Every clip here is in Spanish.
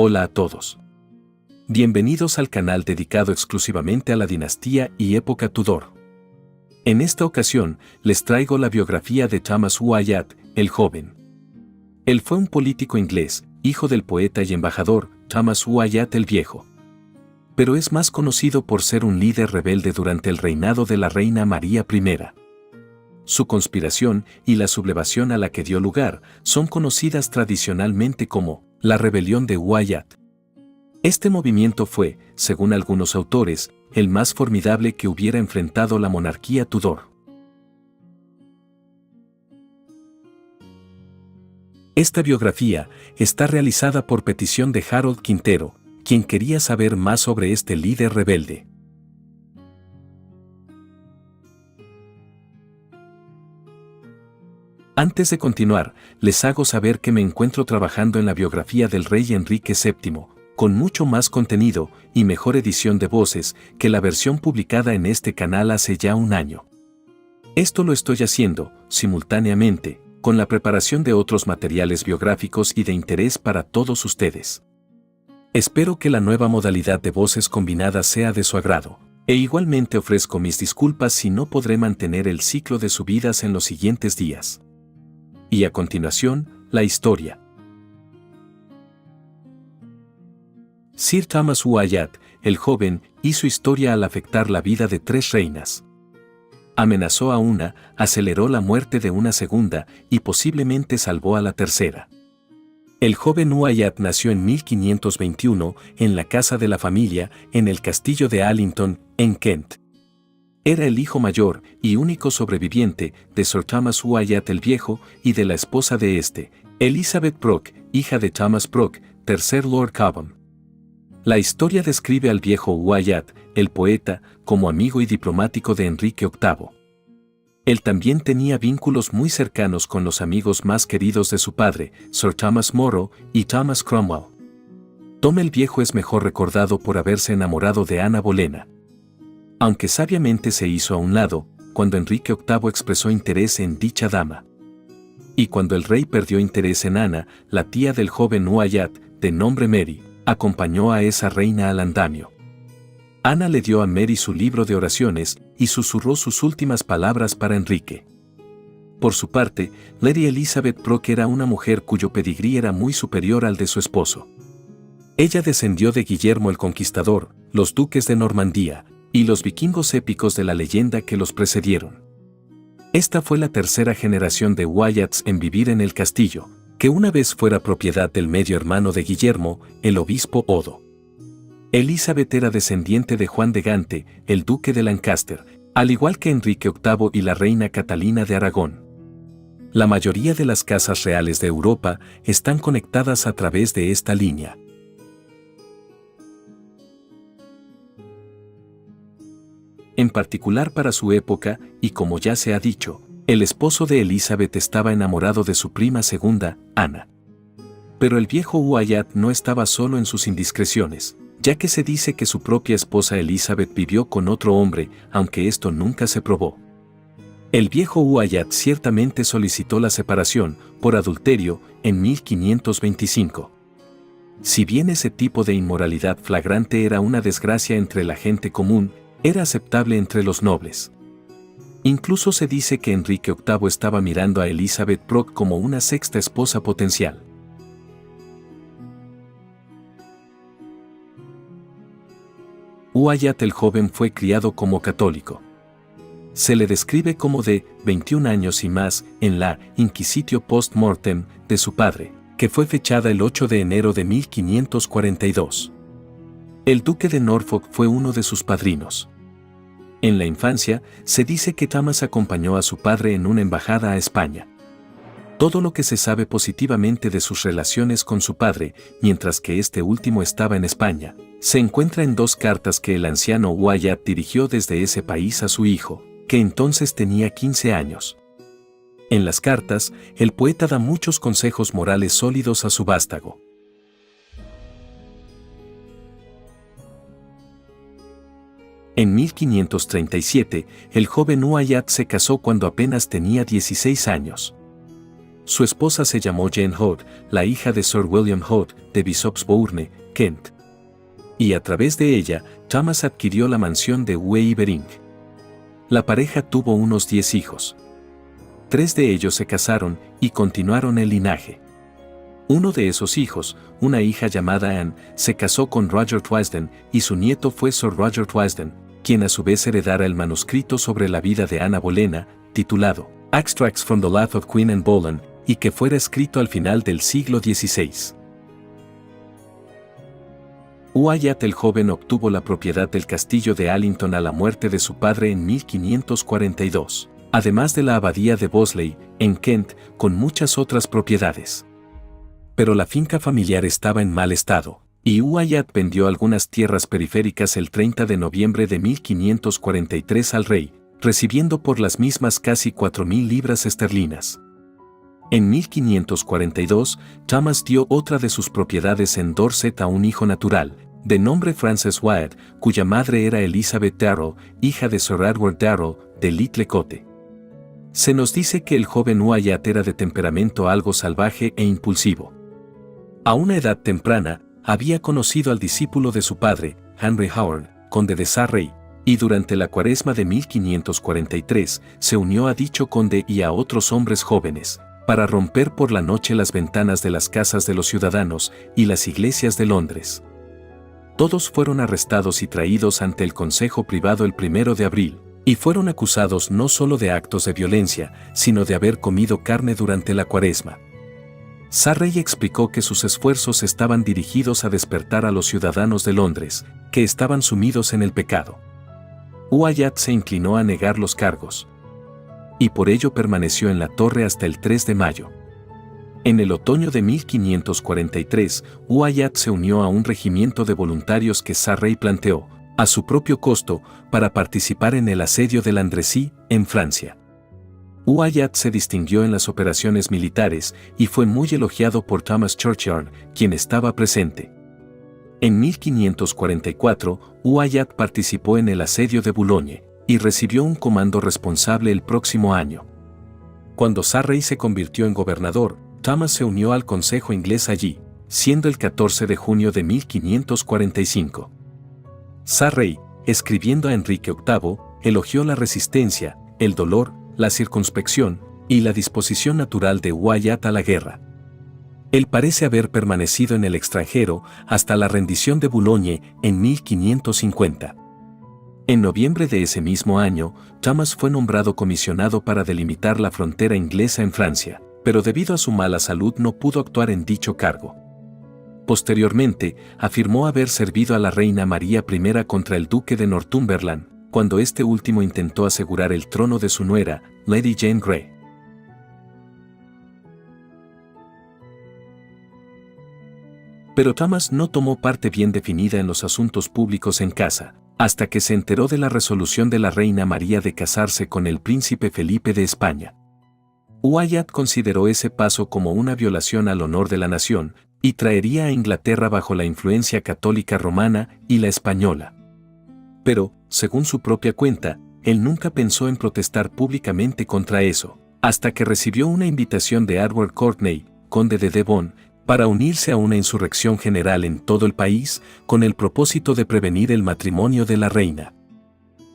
Hola a todos. Bienvenidos al canal dedicado exclusivamente a la dinastía y época Tudor. En esta ocasión, les traigo la biografía de Thomas Wyatt, el joven. Él fue un político inglés, hijo del poeta y embajador Thomas Wyatt el Viejo. Pero es más conocido por ser un líder rebelde durante el reinado de la reina María I. Su conspiración y la sublevación a la que dio lugar son conocidas tradicionalmente como la Rebelión de Wyatt. Este movimiento fue, según algunos autores, el más formidable que hubiera enfrentado la monarquía Tudor. Esta biografía está realizada por petición de Harold Quintero, quien quería saber más sobre este líder rebelde. Antes de continuar, les hago saber que me encuentro trabajando en la biografía del rey Enrique VII, con mucho más contenido y mejor edición de voces que la versión publicada en este canal hace ya un año. Esto lo estoy haciendo, simultáneamente, con la preparación de otros materiales biográficos y de interés para todos ustedes. Espero que la nueva modalidad de voces combinadas sea de su agrado, e igualmente ofrezco mis disculpas si no podré mantener el ciclo de subidas en los siguientes días. Y a continuación, la historia. Sir Thomas Wyatt, el joven, hizo historia al afectar la vida de 3 reinas. Amenazó a una, aceleró la muerte de una segunda y posiblemente salvó a la tercera. El joven Wyatt nació en 1521 en la casa de la familia en el castillo de Allington, en Kent. Era el hijo mayor y único sobreviviente de Sir Thomas Wyatt el Viejo y de la esposa de este, Elizabeth Brock, hija de Thomas Brock, tercer Lord Cobham. La historia describe al viejo Wyatt, el poeta, como amigo y diplomático de Enrique VIII. Él también tenía vínculos muy cercanos con los amigos más queridos de su padre, Sir Thomas More y Thomas Cromwell. Tom el Viejo es mejor recordado por haberse enamorado de Ana Bolena, aunque sabiamente se hizo a un lado cuando Enrique VIII expresó interés en dicha dama. Y cuando el rey perdió interés en Ana, la tía del joven Wyatt, de nombre Mary, acompañó a esa reina al andamio. Ana le dio a Mary su libro de oraciones y susurró sus últimas palabras para Enrique. Por su parte, Lady Elizabeth Brock era una mujer cuyo pedigrí era muy superior al de su esposo. Ella descendió de Guillermo el Conquistador, los duques de Normandía, y los vikingos épicos de la leyenda que los precedieron. Esta fue la tercera generación de Wyatts en vivir en el castillo, que una vez fuera propiedad del medio hermano de Guillermo, el obispo Odo. Elizabeth era descendiente de Juan de Gante, el duque de Lancaster, al igual que Enrique VIII y la reina Catalina de Aragón. La mayoría de las casas reales de Europa están conectadas a través de esta línea. En particular para su época, y como ya se ha dicho, el esposo de Elizabeth estaba enamorado de su prima segunda, Ana. Pero el viejo Wyatt no estaba solo en sus indiscreciones, ya que se dice que su propia esposa Elizabeth vivió con otro hombre, aunque esto nunca se probó. El viejo Wyatt ciertamente solicitó la separación, por adulterio, en 1525. Si bien ese tipo de inmoralidad flagrante era una desgracia entre la gente común, era aceptable entre los nobles. Incluso se dice que Enrique VIII estaba mirando a Elizabeth Brock como una sexta esposa potencial. Wyatt el joven fue criado como católico. Se le describe como de 21 años y más en la Inquisitio Post-Mortem de su padre, que fue fechada el 8 de enero de 1542. El duque de Norfolk fue uno de sus padrinos. En la infancia, se dice que Thomas acompañó a su padre en una embajada a España. Todo lo que se sabe positivamente de sus relaciones con su padre, mientras que este último estaba en España, se encuentra en 2 cartas que el anciano Wyatt dirigió desde ese país a su hijo, que entonces tenía 15 años. En las cartas, el poeta da muchos consejos morales sólidos a su vástago. En 1537, el joven Wyatt se casó cuando apenas tenía 16 años. Su esposa se llamó Jane Hood, la hija de Sir William Hood, de Bishopsbourne, Kent. Y a través de ella, Thomas adquirió la mansión de Weibering. La pareja tuvo unos 10 hijos. 3 de ellos se casaron y continuaron el linaje. Uno de esos hijos, una hija llamada Anne, se casó con Roger Twisden y su nieto fue Sir Roger Twisden, quien a su vez heredara el manuscrito sobre la vida de Ana Bolena, titulado Extracts from the Life of Queen Anne Boleyn, y que fuera escrito al final del siglo XVI. Wyatt el joven obtuvo la propiedad del castillo de Allington a la muerte de su padre en 1542, además de la abadía de Bosley, en Kent, con muchas otras propiedades. Pero la finca familiar estaba en mal estado, y Wyatt vendió algunas tierras periféricas el 30 de noviembre de 1543 al rey, recibiendo por las mismas casi 4.000 libras esterlinas. En 1542, Thomas dio otra de sus propiedades en Dorset a un hijo natural, de nombre Frances Wyatt, cuya madre era Elizabeth Darrell, hija de Sir Edward Darrell, de Litlecote. Se nos dice que el joven Wyatt era de temperamento algo salvaje e impulsivo. A una edad temprana, había conocido al discípulo de su padre, Henry Howard, conde de Surrey, y durante la cuaresma de 1543 se unió a dicho conde y a otros hombres jóvenes, para romper por la noche las ventanas de las casas de los ciudadanos y las iglesias de Londres. Todos fueron arrestados y traídos ante el Consejo Privado el 1 de abril, y fueron acusados no solo de actos de violencia, sino de haber comido carne durante la cuaresma. Surrey explicó que sus esfuerzos estaban dirigidos a despertar a los ciudadanos de Londres, que estaban sumidos en el pecado. Wyatt se inclinó a negar los cargos, y por ello permaneció en la torre hasta el 3 de mayo. En el otoño de 1543, Wyatt se unió a un regimiento de voluntarios que Surrey planteó, a su propio costo, para participar en el asedio de Landrecies, en Francia. Wyatt se distinguió en las operaciones militares y fue muy elogiado por Thomas Churchyard, quien estaba presente. En 1544, Wyatt participó en el asedio de Boulogne y recibió un comando responsable el próximo año. Cuando Surrey se convirtió en gobernador, Thomas se unió al Consejo inglés allí, siendo el 14 de junio de 1545. Surrey, escribiendo a Enrique VIII, elogió la resistencia, el dolor, la circunspección y la disposición natural de Wyatt a la guerra. Él parece haber permanecido en el extranjero hasta la rendición de Boulogne en 1550. En noviembre de ese mismo año, Thomas fue nombrado comisionado para delimitar la frontera inglesa en Francia, pero debido a su mala salud no pudo actuar en dicho cargo. Posteriormente, afirmó haber servido a la reina María I contra el duque de Northumberland, cuando este último intentó asegurar el trono de su nuera, Lady Jane Grey. Pero Thomas no tomó parte bien definida en los asuntos públicos en casa, hasta que se enteró de la resolución de la reina María de casarse con el príncipe Felipe de España. Wyatt consideró ese paso como una violación al honor de la nación, y traería a Inglaterra bajo la influencia católica romana y la española. Pero, según su propia cuenta, él nunca pensó en protestar públicamente contra eso, hasta que recibió una invitación de Edward Courtenay, conde de Devon, para unirse a una insurrección general en todo el país, con el propósito de prevenir el matrimonio de la reina.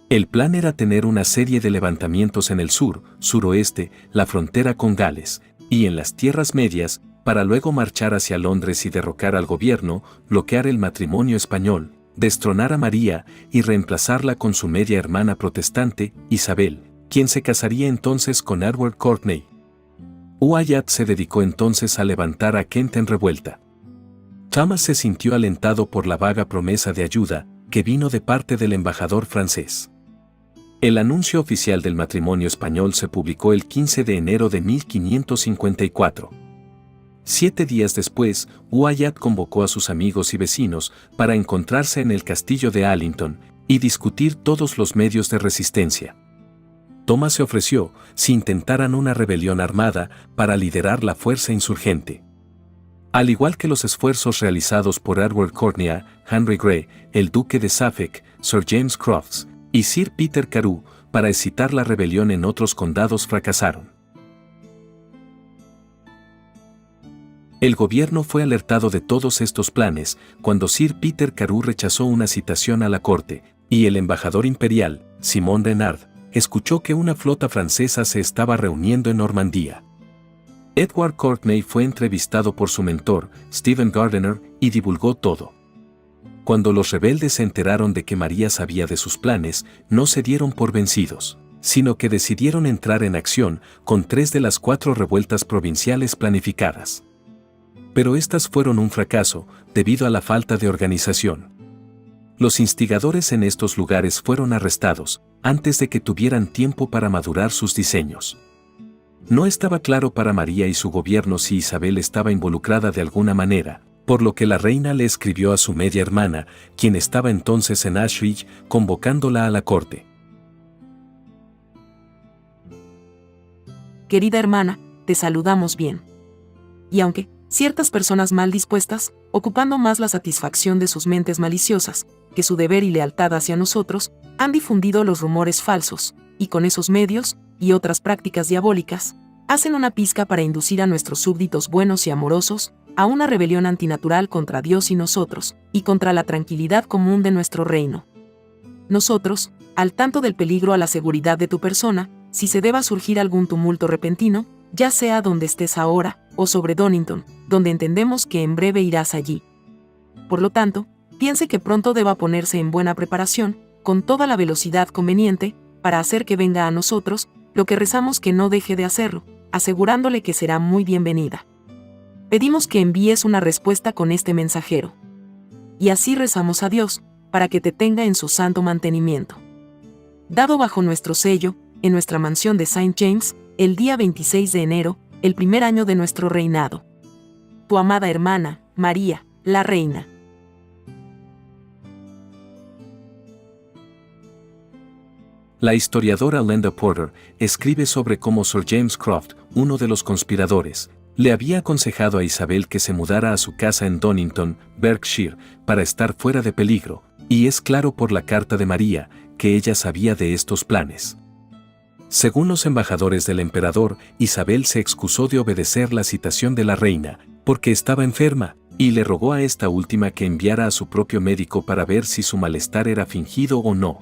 El plan era tener una serie de levantamientos en el sur, suroeste, la frontera con Gales, y en las tierras medias, para luego marchar hacia Londres y derrocar al gobierno, bloquear el matrimonio español, destronar a María y reemplazarla con su media hermana protestante, Isabel, quien se casaría entonces con Edward Courtenay. Wyatt se dedicó entonces a levantar a Kent en revuelta. Thomas se sintió alentado por la vaga promesa de ayuda que vino de parte del embajador francés. El anuncio oficial del matrimonio español se publicó el 15 de enero de 1554. 7 días después, Wyatt convocó a sus amigos y vecinos para encontrarse en el castillo de Allington y discutir todos los medios de resistencia. Thomas se ofreció, si intentaran una rebelión armada, para liderar la fuerza insurgente. Al igual que los esfuerzos realizados por Edward Courtenay, Henry Grey, el duque de Suffolk, Sir James Crofts y Sir Peter Carew, para excitar la rebelión en otros condados fracasaron. El gobierno fue alertado de todos estos planes cuando Sir Peter Carew rechazó una citación a la corte, y el embajador imperial, Simon Renard, escuchó que una flota francesa se estaba reuniendo en Normandía. Edward Courtney fue entrevistado por su mentor, Stephen Gardiner, y divulgó todo. Cuando los rebeldes se enteraron de que María sabía de sus planes, no se dieron por vencidos, sino que decidieron entrar en acción con 3 de las 4 revueltas provinciales planificadas. Pero estas fueron un fracaso, debido a la falta de organización. Los instigadores en estos lugares fueron arrestados, antes de que tuvieran tiempo para madurar sus diseños. No estaba claro para María y su gobierno si Isabel estaba involucrada de alguna manera, por lo que la reina le escribió a su media hermana, quien estaba entonces en Ashridge, convocándola a la corte. Querida hermana, te saludamos bien. Y aunque ciertas personas mal dispuestas, ocupando más la satisfacción de sus mentes maliciosas que su deber y lealtad hacia nosotros, han difundido los rumores falsos, y con esos medios, y otras prácticas diabólicas, hacen una pizca para inducir a nuestros súbditos buenos y amorosos a una rebelión antinatural contra Dios y nosotros, y contra la tranquilidad común de nuestro reino. Nosotros, al tanto del peligro a la seguridad de tu persona, si se deba surgir algún tumulto repentino, ya sea donde estés ahora, o sobre Donington, donde entendemos que en breve irás allí. Por lo tanto, piense que pronto deba ponerse en buena preparación, con toda la velocidad conveniente, para hacer que venga a nosotros, lo que rezamos que no deje de hacerlo, asegurándole que será muy bienvenida. Pedimos que envíes una respuesta con este mensajero. Y así rezamos a Dios, para que te tenga en su santo mantenimiento. Dado bajo nuestro sello, en nuestra mansión de St. James, el día 26 de enero, el primer año de nuestro reinado. Tu amada hermana, María, la reina. La historiadora Lenda Porter escribe sobre cómo Sir James Croft, uno de los conspiradores, le había aconsejado a Isabel que se mudara a su casa en Donington, Berkshire, para estar fuera de peligro, y es claro por la carta de María que ella sabía de estos planes. Según los embajadores del emperador, Isabel se excusó de obedecer la citación de la reina, porque estaba enferma, y le rogó a esta última que enviara a su propio médico para ver si su malestar era fingido o no.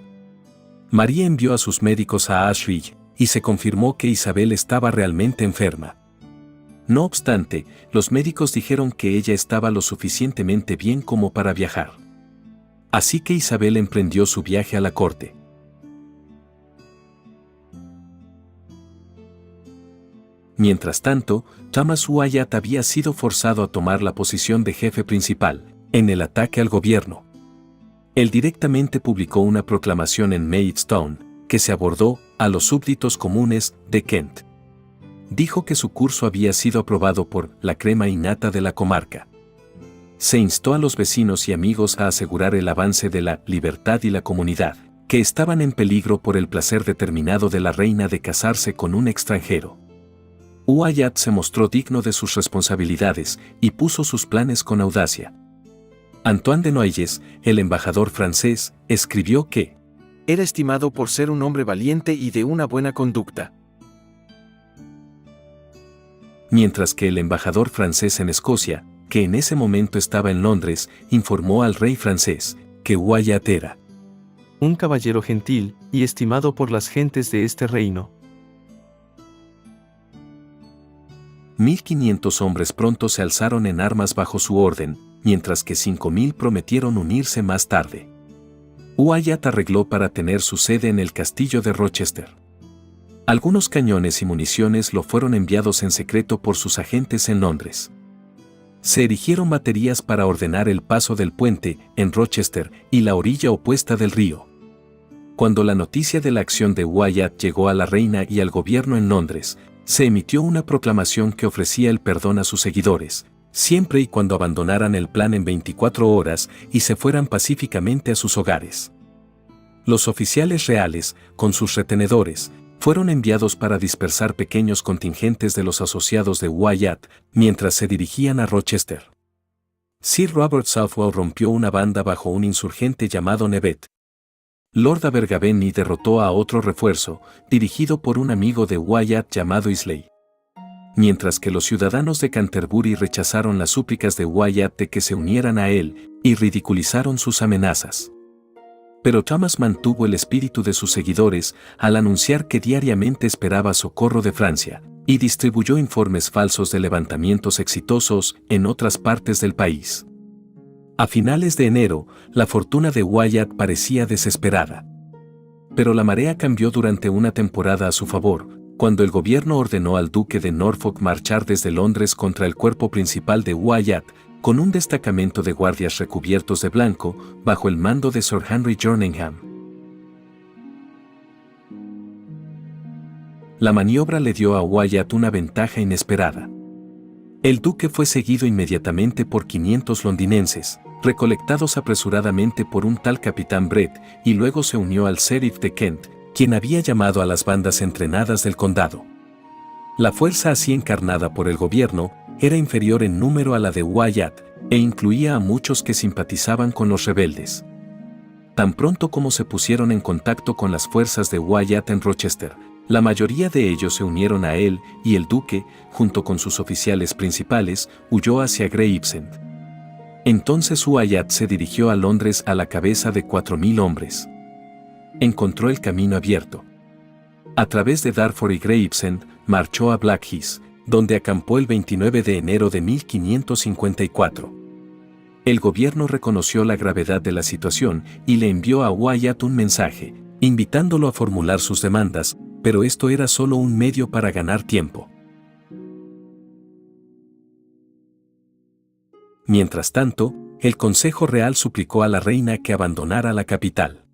María envió a sus médicos a Ashridge, y se confirmó que Isabel estaba realmente enferma. No obstante, los médicos dijeron que ella estaba lo suficientemente bien como para viajar. Así que Isabel emprendió su viaje a la corte. Mientras tanto, Thomas Wyatt había sido forzado a tomar la posición de jefe principal, en el ataque al gobierno. Él directamente publicó una proclamación en Maidstone, que se abordó a los súbditos comunes de Kent. Dijo que su curso había sido aprobado por la crema innata de la comarca. Se instó a los vecinos y amigos a asegurar el avance de la libertad y la comunidad, que estaban en peligro por el placer determinado de la reina de casarse con un extranjero. Wyatt se mostró digno de sus responsabilidades y puso sus planes con audacia. Antoine de Noailles, el embajador francés, escribió que era estimado por ser un hombre valiente y de una buena conducta. Mientras que el embajador francés en Escocia, que en ese momento estaba en Londres, informó al rey francés que Wyatt era un caballero gentil y estimado por las gentes de este reino. 1500 hombres pronto se alzaron en armas bajo su orden, mientras que 5000 prometieron unirse más tarde. Wyatt arregló para tener su sede en el castillo de Rochester. Algunos cañones y municiones lo fueron enviados en secreto por sus agentes en Londres. Se erigieron baterías para ordenar el paso del puente en Rochester y la orilla opuesta del río. Cuando la noticia de la acción de Wyatt llegó a la reina y al gobierno en Londres, se emitió una proclamación que ofrecía el perdón a sus seguidores, siempre y cuando abandonaran el plan en 24 horas y se fueran pacíficamente a sus hogares. Los oficiales reales, con sus retenedores, fueron enviados para dispersar pequeños contingentes de los asociados de Wyatt mientras se dirigían a Rochester. Sir Robert Southwell rompió una banda bajo un insurgente llamado Nevet. Lord Abergavenny derrotó a otro refuerzo, dirigido por un amigo de Wyatt llamado Islay. mientras que los ciudadanos de Canterbury rechazaron las súplicas de Wyatt de que se unieran a él y ridiculizaron sus amenazas. Pero Thomas mantuvo el espíritu de sus seguidores al anunciar que diariamente esperaba socorro de Francia, y distribuyó informes falsos de levantamientos exitosos en otras partes del país. A finales de enero, la fortuna de Wyatt parecía desesperada. Pero la marea cambió durante una temporada a su favor, cuando el gobierno ordenó al duque de Norfolk marchar desde Londres contra el cuerpo principal de Wyatt, con un destacamento de guardias recubiertos de blanco, bajo el mando de Sir Henry Jerningham. La maniobra le dio a Wyatt una ventaja inesperada. El duque fue seguido inmediatamente por 500 londinenses, recolectados apresuradamente por un tal capitán Brett, y luego se unió al sheriff de Kent, quien había llamado a las bandas entrenadas del condado. La fuerza así encarnada por el gobierno era inferior en número a la de Wyatt, e incluía a muchos que simpatizaban con los rebeldes. Tan pronto como se pusieron en contacto con las fuerzas de Wyatt en Rochester, la mayoría de ellos se unieron a él, y el duque, junto con sus oficiales principales, huyó hacia Gravesend. Entonces Wyatt se dirigió a Londres a la cabeza de 4.000 hombres. Encontró el camino abierto. A través de Dartford y Gravesend, marchó a Blackheath, donde acampó el 29 de enero de 1554. El gobierno reconoció la gravedad de la situación y le envió a Wyatt un mensaje, invitándolo a formular sus demandas, pero esto era solo un medio para ganar tiempo. Mientras tanto, el Consejo Real suplicó a la reina que abandonara la capital.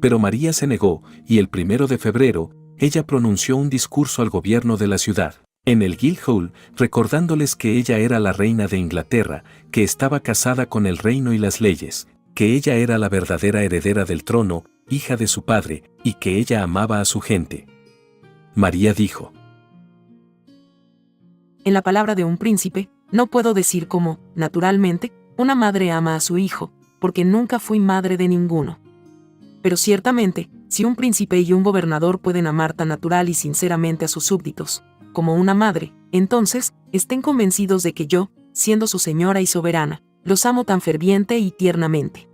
Pero María se negó, y el 1 de febrero, ella pronunció un discurso al gobierno de la ciudad, en el Guildhall, recordándoles que ella era la reina de Inglaterra, que estaba casada con el reino y las leyes, que ella era la verdadera heredera del trono, hija de su padre, y que ella amaba a su gente. María dijo: En la palabra de un príncipe, no puedo decir como, naturalmente, una madre ama a su hijo, porque nunca fui madre de ninguno. Pero ciertamente, si un príncipe y un gobernador pueden amar tan natural y sinceramente a sus súbditos, como una madre, entonces, estén convencidos de que yo, siendo su señora y soberana, los amo tan ferviente y tiernamente.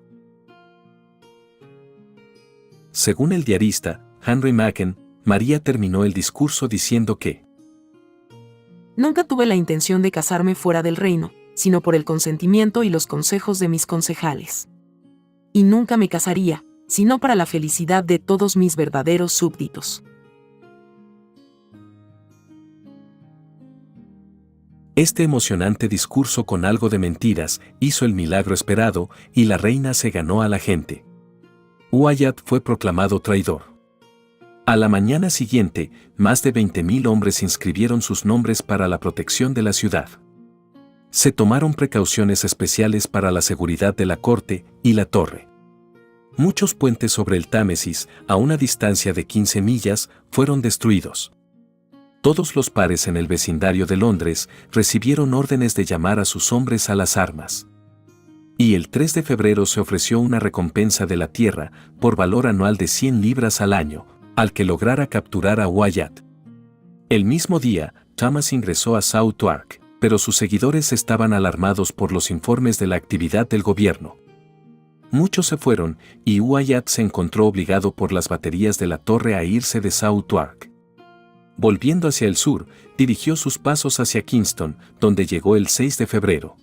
Según el diarista, Henry Machen, María terminó el discurso diciendo que nunca tuve la intención de casarme fuera del reino, sino por el consentimiento y los consejos de mis concejales. Y nunca me casaría, sino para la felicidad de todos mis verdaderos súbditos. Este emocionante discurso con algo de mentiras hizo el milagro esperado y la reina se ganó a la gente. Wyatt fue proclamado traidor. A la mañana siguiente, más de 20.000 hombres inscribieron sus nombres para la protección de la ciudad. Se tomaron precauciones especiales para la seguridad de la corte y la torre. Muchos puentes sobre el Támesis, a una distancia de 15 millas, fueron destruidos. Todos los pares en el vecindario de Londres recibieron órdenes de llamar a sus hombres a las armas. Y el 3 de febrero se ofreció una recompensa de la tierra, por valor anual de 100 libras al año, al que lograra capturar a Wyatt. El mismo día, Thomas ingresó a Southwark, pero sus seguidores estaban alarmados por los informes de la actividad del gobierno. Muchos se fueron, y Wyatt se encontró obligado por las baterías de la torre a irse de Southwark. Volviendo hacia el sur, dirigió sus pasos hacia Kingston, donde llegó el 6 de febrero.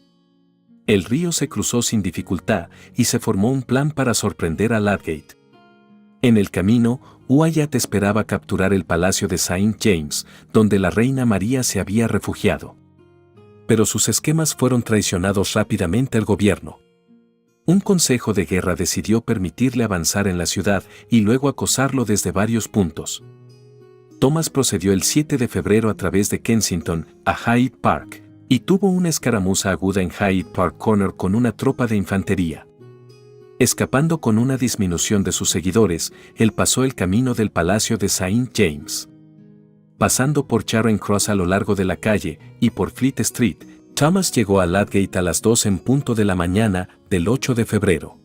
El río se cruzó sin dificultad y se formó un plan para sorprender a Ludgate. En el camino, Wyatt esperaba capturar el palacio de Saint James, donde la reina María se había refugiado. Pero sus esquemas fueron traicionados rápidamente al gobierno. Un consejo de guerra decidió permitirle avanzar en la ciudad y luego acosarlo desde varios puntos. Thomas procedió el 7 de febrero a través de Kensington a Hyde Park, y tuvo una escaramuza aguda en Hyde Park Corner con una tropa de infantería. Escapando con una disminución de sus seguidores, él pasó el camino del palacio de Saint James. Pasando por Charing Cross a lo largo de la calle y por Fleet Street, Thomas llegó a Ludgate a las 2 en punto de la mañana del 8 de febrero.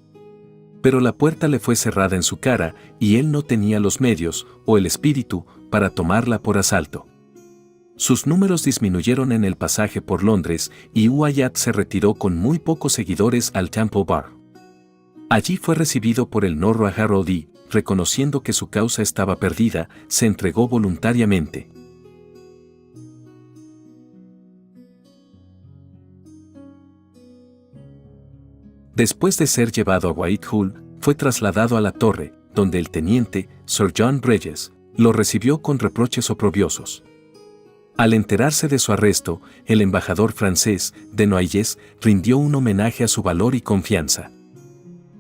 Pero la puerta le fue cerrada en su cara y él no tenía los medios o el espíritu para tomarla por asalto. Sus números disminuyeron en el pasaje por Londres y Wyatt se retiró con muy pocos seguidores al Temple Bar. Allí fue recibido por el Norroa Harold y, reconociendo que su causa estaba perdida, se entregó voluntariamente. Después de ser llevado a Whitehall, fue trasladado a la torre, donde el teniente, Sir John Bridges, lo recibió con reproches oprobiosos. Al enterarse de su arresto, el embajador francés, Desnoyers, rindió un homenaje a su valor y confianza.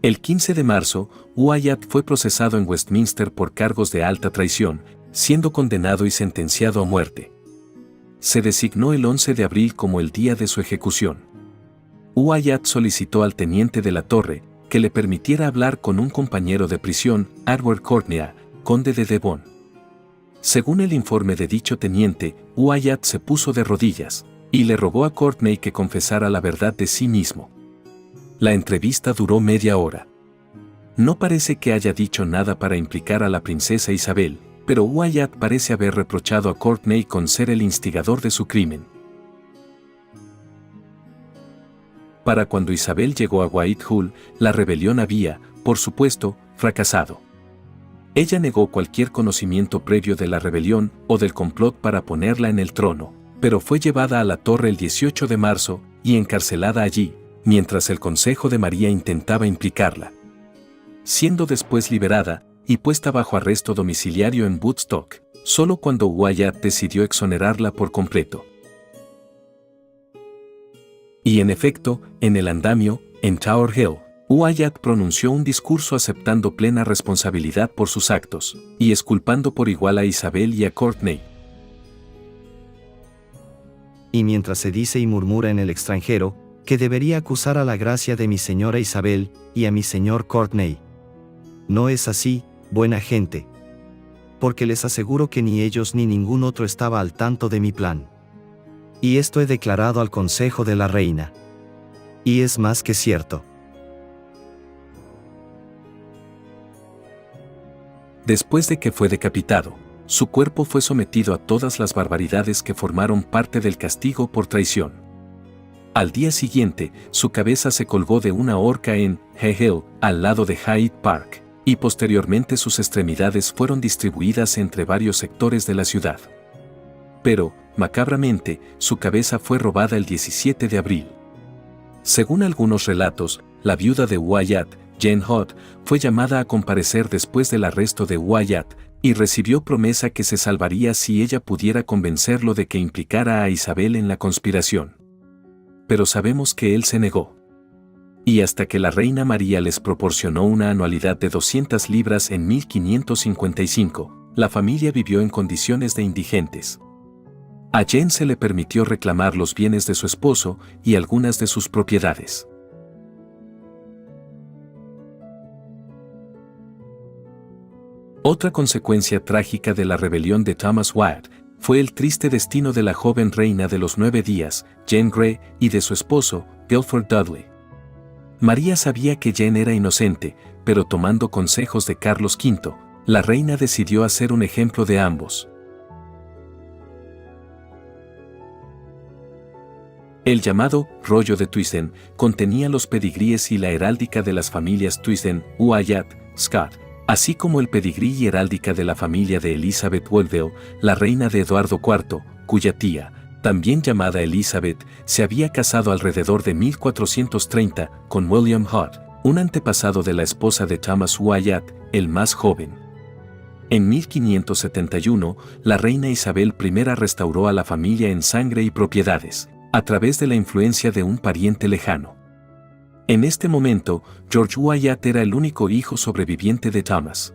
El 15 de marzo, Wyatt fue procesado en Westminster por cargos de alta traición, siendo condenado y sentenciado a muerte. Se designó el 11 de abril como el día de su ejecución. Wyatt solicitó al teniente de la torre que le permitiera hablar con un compañero de prisión, Edward Courtney, conde de Devon. Según el informe de dicho teniente, Wyatt se puso de rodillas y le rogó a Courtney que confesara la verdad de sí mismo. La entrevista duró media hora. No parece que haya dicho nada para implicar a la princesa Isabel, pero Wyatt parece haber reprochado a Courtney con ser el instigador de su crimen. Para cuando Isabel llegó a Whitehall, la rebelión había, por supuesto, fracasado. Ella negó cualquier conocimiento previo de la rebelión o del complot para ponerla en el trono, pero fue llevada a la torre el 18 de marzo y encarcelada allí, mientras el Consejo de María intentaba implicarla. Siendo después liberada y puesta bajo arresto domiciliario en Woodstock, solo cuando Wyatt decidió exonerarla por completo. Y en efecto, en el andamio, en Tower Hill, Wyatt pronunció un discurso aceptando plena responsabilidad por sus actos, y exculpando por igual a Isabel y a Courtney. Y mientras se dice y murmura en el extranjero, que debería acusar a la gracia de mi señora Isabel, y a mi señor Courtney. No es así, buena gente. Porque les aseguro que ni ellos ni ningún otro estaba al tanto de mi plan. Y esto he declarado al consejo de la reina. Y es más que cierto. Después de que fue decapitado, su cuerpo fue sometido a todas las barbaridades que formaron parte del castigo por traición. Al día siguiente, su cabeza se colgó de una horca en Hay Hill, al lado de Hyde Park, y posteriormente sus extremidades fueron distribuidas entre varios sectores de la ciudad. Pero, macabramente, su cabeza fue robada el 17 de abril. Según algunos relatos, la viuda de Wyatt, Jane Hood, fue llamada a comparecer después del arresto de Wyatt, y recibió promesa que se salvaría si ella pudiera convencerlo de que implicara a Isabel en la conspiración. Pero sabemos que él se negó. Y hasta que la reina María les proporcionó una anualidad de 200 libras en 1555, la familia vivió en condiciones de indigentes. A Jane se le permitió reclamar los bienes de su esposo y algunas de sus propiedades. Otra consecuencia trágica de la rebelión de Thomas Wyatt fue el triste destino de la joven reina de los 9 días, Jane Grey, y de su esposo, Guilford Dudley. María sabía que Jane era inocente, pero tomando consejos de Carlos V, la reina decidió hacer un ejemplo de ambos. El llamado rollo de Twisden contenía los pedigríes y la heráldica de las familias Twisden, Wyatt, Scott, así como el pedigrí y heráldica de la familia de Elizabeth Woodville, la reina de Eduardo IV, cuya tía, también llamada Elizabeth, se había casado alrededor de 1430 con William Hood, un antepasado de la esposa de Thomas Wyatt, el más joven. En 1571, la reina Isabel I restauró a la familia en sangre y propiedades, a través de la influencia de un pariente lejano. En este momento, George Wyatt era el único hijo sobreviviente de Thomas.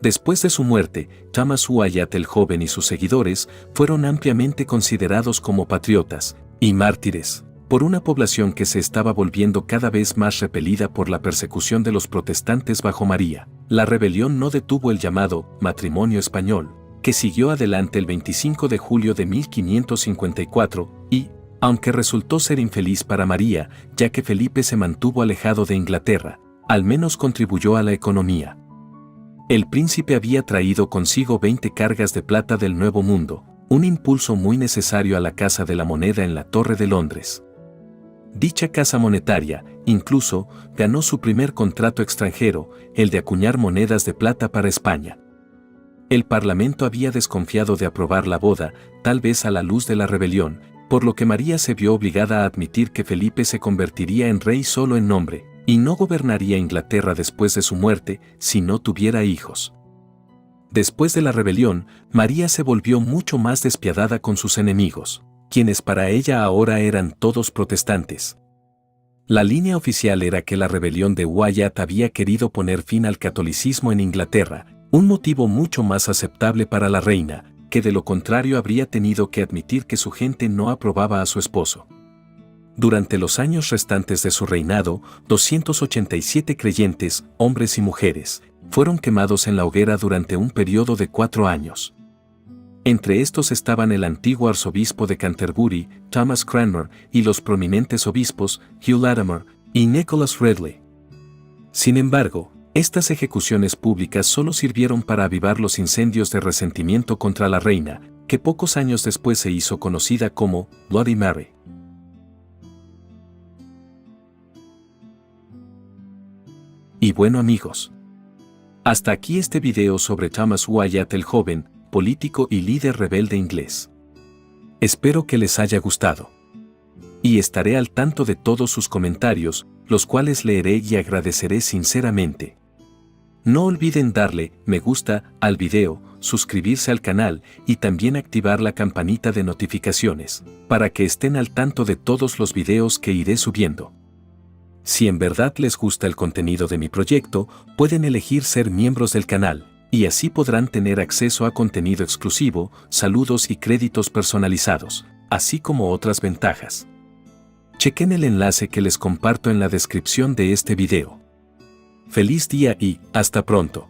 Después de su muerte, Thomas Wyatt el joven y sus seguidores fueron ampliamente considerados como patriotas y mártires por una población que se estaba volviendo cada vez más repelida por la persecución de los protestantes bajo María. La rebelión no detuvo el llamado matrimonio español, que siguió adelante el 25 de julio de 1554 y, aunque resultó ser infeliz para María, ya que Felipe se mantuvo alejado de Inglaterra, Al menos contribuyó a la economía. El príncipe había traído consigo 20 cargas de plata del Nuevo Mundo, un impulso muy necesario a la Casa de la Moneda en la Torre de Londres. Dicha casa monetaria, incluso, ganó su primer contrato extranjero, el de acuñar monedas de plata para España. El Parlamento había desconfiado de aprobar la boda, tal vez a la luz de la rebelión, por lo que María se vio obligada a admitir que Felipe se convertiría en rey solo en nombre, y no gobernaría Inglaterra después de su muerte si no tuviera hijos. Después de la rebelión, María se volvió mucho más despiadada con sus enemigos, quienes para ella ahora eran todos protestantes. La línea oficial era que la rebelión de Wyatt había querido poner fin al catolicismo en Inglaterra, un motivo mucho más aceptable para la reina, que de lo contrario habría tenido que admitir que su gente no aprobaba a su esposo. Durante los años restantes de su reinado, 287 creyentes, hombres y mujeres, fueron quemados en la hoguera durante un periodo de 4 años. Entre estos estaban el antiguo arzobispo de Canterbury, Thomas Cranmer, y los prominentes obispos, Hugh Latimer y Nicholas Ridley. Sin embargo, estas ejecuciones públicas solo sirvieron para avivar los incendios de resentimiento contra la reina, que pocos años después se hizo conocida como Bloody Mary. Y bueno amigos, hasta aquí este video sobre Thomas Wyatt el joven, político y líder rebelde inglés. Espero que les haya gustado. Y estaré al tanto de todos sus comentarios, los cuales leeré y agradeceré sinceramente. No olviden darle me gusta al video, suscribirse al canal y también activar la campanita de notificaciones, para que estén al tanto de todos los videos que iré subiendo. Si en verdad les gusta el contenido de mi proyecto, pueden elegir ser miembros del canal, y así podrán tener acceso a contenido exclusivo, saludos y créditos personalizados, así como otras ventajas. Chequen el enlace que les comparto en la descripción de este video. Feliz día y hasta pronto.